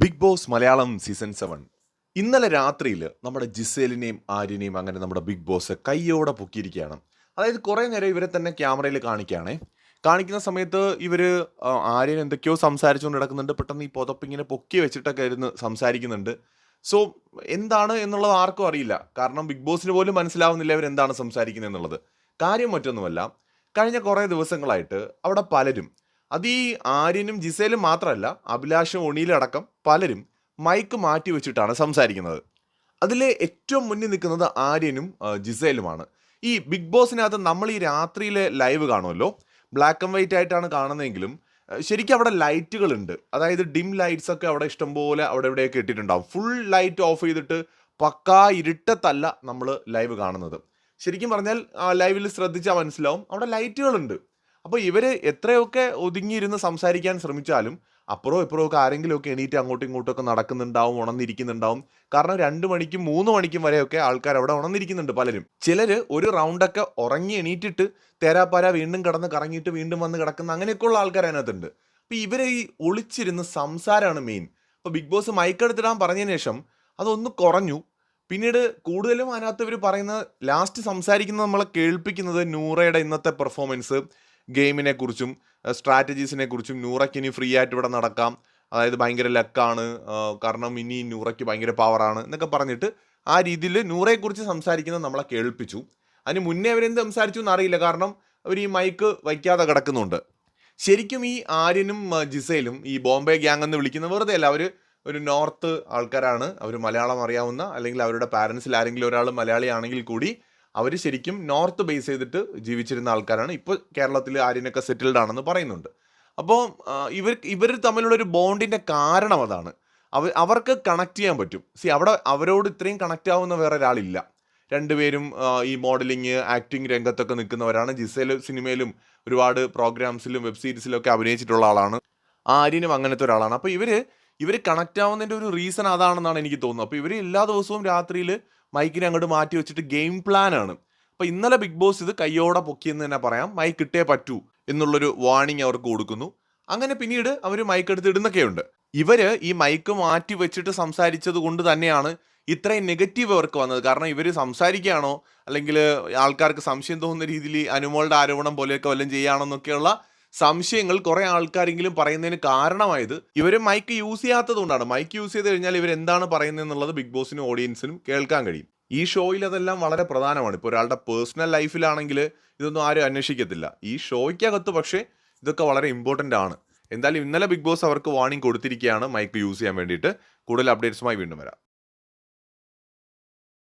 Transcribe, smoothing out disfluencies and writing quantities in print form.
Big boss Malayalam season 7 ഇന്നലെ രാത്രിയിൽ നമ്മുടെ ജിസേലിനെയും ആര്യനെയും അങ്ങനെ നമ്മുടെ ബിഗ് ബോസ് കയ്യോടെ പൊക്കിയിരിക്കുകയാണ്. അതായത് കുറേ നേരം ഇവരെ തന്നെ ക്യാമറയിൽ കാണിക്കുന്ന സമയത്ത് ഇവർ ആര്യൻ എന്തൊക്കെയോ സംസാരിച്ചുകൊണ്ട് നടക്കുന്നുണ്ട്. പെട്ടെന്ന് ഈ പുതപ്പിങ്ങനെ പൊക്കി വെച്ചിട്ടൊക്കെ ഇരുന്ന് സംസാരിക്കുന്നുണ്ട്. സോ എന്താണ് എന്നുള്ളത് ആർക്കും അറിയില്ല. കാരണം ബിഗ് ബോസിന് പോലും മനസ്സിലാവുന്നില്ല ഇവരെന്താണ് സംസാരിക്കുന്നത് എന്നുള്ളത്. കാര്യം മറ്റൊന്നുമല്ല, കഴിഞ്ഞ കുറേ ദിവസങ്ങളായിട്ട് അവിടെ പലരും, അത് ഈ ആര്യനും ജിസേലും മാത്രമല്ല, അഭിലാഷും ഒണിയിലടക്കം പലരും മൈക്ക് മാറ്റി വെച്ചിട്ടാണ് സംസാരിക്കുന്നത്. അതിൽ ഏറ്റവും മുന്നിൽ നിൽക്കുന്നത് ആര്യനും ജിസേലുമാണ്. ഈ ബിഗ് ബോസിനകത്ത് നമ്മൾ ഈ രാത്രിയിലെ ലൈവ് കാണുമല്ലോ, ബ്ലാക്ക് ആൻഡ് വൈറ്റ് ആയിട്ടാണ് കാണുന്നതെങ്കിലും ശരിക്കും അവിടെ ലൈറ്റുകളുണ്ട്. അതായത് ഡിം ലൈറ്റ്സ് ഒക്കെ അവിടെ ഇഷ്ടംപോലെ അവിടെ ഇവിടെയൊക്കെ ഇട്ടിട്ടുണ്ടാവും. ഫുൾ ലൈറ്റ് ഓഫ് ചെയ്തിട്ട് പക്കാ ഇരുട്ടത്തല്ല നമ്മൾ ലൈവ് കാണുന്നത്. ശരിക്കും പറഞ്ഞാൽ ലൈവിൽ ശ്രദ്ധിച്ചാൽ മനസ്സിലാവും അവിടെ ലൈറ്റുകളുണ്ട്. അപ്പോൾ ഇവർ എത്രയൊക്കെ ഒതുങ്ങിയിരുന്ന് സംസാരിക്കാൻ ശ്രമിച്ചാലും അപ്പുറവും ഇപ്പുറമൊക്കെ ആരെങ്കിലുമൊക്കെ എണീറ്റ് അങ്ങോട്ടും ഇങ്ങോട്ടുമൊക്കെ നടക്കുന്നുണ്ടാവും, ഉണർന്നിരിക്കുന്നുണ്ടാവും. കാരണം 2 മണിക്കും 3 മണിക്കും വരെയൊക്കെ ആൾക്കാർ അവിടെ ഉണർന്നിരിക്കുന്നുണ്ട് പലരും. ചിലർ ഒരു റൗണ്ടൊക്കെ ഉറങ്ങി എണീറ്റിട്ട് തേരാപ്പാര വീണ്ടും കിടന്ന് കറങ്ങിയിട്ട് വീണ്ടും വന്ന് കിടക്കുന്ന അങ്ങനെയൊക്കെയുള്ള ആൾക്കാർ അതിനകത്തുണ്ട്. അപ്പോൾ ഇവരെ ഈ ഒളിച്ചിരുന്ന് സംസാരമാണ് മെയിൻ. അപ്പോൾ ബിഗ് ബോസ് മൈക്കെടുത്തിടാൻ പറഞ്ഞതിന് ശേഷം അതൊന്ന് കുറഞ്ഞു. പിന്നീട് കൂടുതലും അതിനകത്ത് ഇവർ പറയുന്നത്, ലാസ്റ്റ് സംസാരിക്കുന്നത് നമ്മളെ കേൾപ്പിക്കുന്നത് നൂറയുടെ ഇന്നത്തെ പെർഫോമൻസ്, ഗെയിമിനെ കുറിച്ചും സ്ട്രാറ്റജീസിനെ കുറിച്ചും. നൂറയ്ക്ക് ഇനി ഫ്രീ ആയിട്ട് ഇവിടെ നടക്കാം, അതായത് ഭയങ്കര ലക്കാണ്, കാരണം ഇനി നൂറയ്ക്ക് ഭയങ്കര പവറാണ് എന്നൊക്കെ പറഞ്ഞിട്ട് ആ രീതിയിൽ നൂറയെക്കുറിച്ച് സംസാരിക്കുന്നത് നമ്മളെ കേൾപ്പിച്ചു. അതിന് മുന്നേ അവരെന്ത് സംസാരിച്ചു എന്നറിയില്ല, കാരണം അവർ ഈ മൈക്ക് വയ്ക്കാതെ കിടക്കുന്നുണ്ട്. ശരിക്കും ഈ ആര്യനും ജിസയിലും ഈ ബോംബെ ഗ്യാങ് എന്ന് വിളിക്കുന്ന വെറുതെ അല്ല, അവർ ഒരു നോർത്ത് ആൾക്കാരാണ്. അവർ മലയാളം അറിയാവുന്ന, അല്ലെങ്കിൽ അവരുടെ പാരൻസിൽ ആരെങ്കിലും ഒരാൾ മലയാളിയാണെങ്കിൽ കൂടി അവർ ശരിക്കും നോർത്ത് ബേസ് ചെയ്തിട്ട് ജീവിച്ചിരുന്ന ആൾക്കാരാണ്. ഇപ്പോൾ കേരളത്തിൽ ആര്യനൊക്കെ സെറ്റിൽഡ് ആണെന്ന് പറയുന്നുണ്ട്. അപ്പോൾ ഇവർ തമ്മിലുള്ളൊരു ബോണ്ടിൻ്റെ കാരണം അതാണ്. അവർക്ക് കണക്ട് ചെയ്യാൻ പറ്റും. അവിടെ അവരോട് ഇത്രയും കണക്റ്റ് ആവുന്ന വേറെ ഒരാളില്ല. രണ്ടുപേരും ഈ മോഡലിങ്, ആക്ടിങ് രംഗത്തൊക്കെ നിൽക്കുന്നവരാണ്. ജിസേൽ സിനിമയിലും ഒരുപാട് പ്രോഗ്രാംസിലും വെബ് സീരീസിലും ഒക്കെ അഭിനയിച്ചിട്ടുള്ള ആളാണ്. ആര്യനും അങ്ങനത്തെ ഒരാളാണ്. അപ്പോൾ ഇവർ കണക്റ്റ് ആവുന്നതിൻ്റെ ഒരു റീസൺ അതാണെന്നാണ് എനിക്ക് തോന്നുന്നത്. അപ്പോൾ ഇവർ എല്ലാ ദിവസവും രാത്രിയിൽ മൈക്കിനെ അങ്ങോട്ട് മാറ്റി വെച്ചിട്ട് ഗെയിം പ്ലാനാണ്. അപ്പോൾ ഇന്നലെ ബിഗ് ബോസ് ഇത് കയ്യോടെ പൊക്കിയെന്ന് തന്നെ പറയാം. മൈക്ക് ഇട്ടേ പറ്റൂ എന്നുള്ളൊരു വാർണിംഗ് അവർക്ക് കൊടുക്കുന്നു. അങ്ങനെ പിന്നീട് അവർ മൈക്ക് എടുത്ത് ഇടുന്നൊക്കെയുണ്ട്. ഇവർ ഈ മൈക്ക് മാറ്റി വെച്ചിട്ട് സംസാരിച്ചത് കൊണ്ട് തന്നെയാണ് ഇത്രയും നെഗറ്റീവ് അവർക്ക് വന്നത്. കാരണം ഇവർ സംസാരിക്കുകയാണോ, അല്ലെങ്കിൽ ആൾക്കാർക്ക് സംശയം തോന്നുന്ന രീതിയിൽ അനുമോളുടെ ആരോപണം പോലെയൊക്കെ വല്ലതും ചെയ്യുകയാണോ എന്നൊക്കെയുള്ള സംശയങ്ങൾ കുറേ ആൾക്കാരെങ്കിലും പറയുന്നതിന് കാരണമായത് ഇവർ മൈക്ക് യൂസ് ചെയ്യാത്തത് കൊണ്ടാണ്. മൈക്ക് യൂസ് ചെയ്ത് കഴിഞ്ഞാൽ ഇവർ എന്താണ് പറയുന്നത് എന്നുള്ളത് ബിഗ് ബോസിനും ഓഡിയൻസിനും കേൾക്കാൻ കഴിയും. ഈ ഷോയിൽ അതെല്ലാം വളരെ പ്രധാനമാണ്. ഇപ്പോൾ ഒരാളുടെ പേഴ്സണൽ ലൈഫിലാണെങ്കിൽ ഇതൊന്നും ആരും അന്വേഷിക്കത്തില്ല. ഈ ഷോയ്ക്കകത്ത് പക്ഷേ ഇതൊക്കെ വളരെ ഇമ്പോർട്ടൻ്റ് ആണ്. എന്തായാലും ഇന്നലെ ബിഗ് ബോസ് അവർക്ക് വാർണിംഗ് കൊടുത്തിരിക്കുകയാണ് മൈക്ക് യൂസ് ചെയ്യാൻ വേണ്ടിയിട്ട്. കൂടുതൽ അപ്ഡേറ്റ്സുമായി വീണ്ടും വരാം.